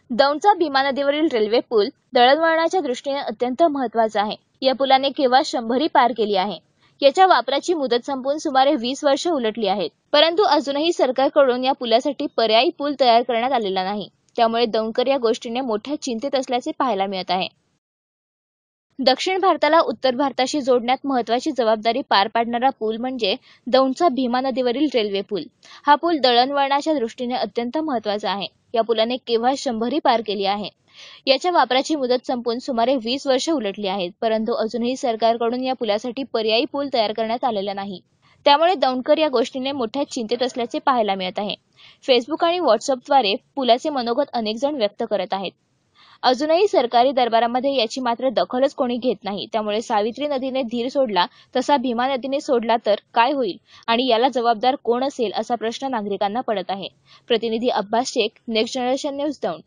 दौंडचा भीमा नदीवरील रेल्वे पूल दळणवळणाच्या दृष्टीने अत्यंत महत्त्वाचा आहे. या पुलाने केवळ 100 पार केली आहे. याच्या वापराची मुदत संपून सुमारे 20 वर्ष उलटली आहेत. परंतु अजूनही सरकारकडून या पुलासाठी पर्यायी पूल तयार करण्यात आलेला नाही. त्यामुळे दौंडकर या गोष्टीने मोठ्या चिंतेत असल्याचे पाहायला मिळत आहे. दक्षिण भारताला उत्तर भारताशी जोडण्यात महत्त्वाची जबाबदारी पार पाडणारा पूल म्हणजे दौंडचा भीमा नदीवरील रेल्वे पूल. हा पूल दळणवळणाच्या दृष्टीने अत्यंत महत्त्वाचा आहे. या पुलाने केवळ 100 पार केली आहे. याच्या वापराची मुदत संपून सुमारे 20 वर्ष उलटली आहेत. परंतु अजूनही सरकारकडून या पुलासाठी पर्यायी पूल तयार करण्यात आलेला नाही. त्यामुळे दौंडकर या गोष्टीने मोठ्या चिंतेत असल्याचे पाहायला मिळत आहे. फेसबुक आणि व्हॉट्सअपद्वारे पुलाचे मनोगत अनेक जण व्यक्त करत आहेत. अजूनही सरकारी दरबारामध्ये याची मात्र दखलच कोणी घेत नाही. त्यामुळे सावित्री नदीने धीर सोडला तसा भीमा नदीने सोडला तर काय होईल आणि याला जबाबदार कोण असेल असा प्रश्न नागरिकांना पडत आहे. प्रतिनिधी Abbas Shaikh, next generation news, Daund.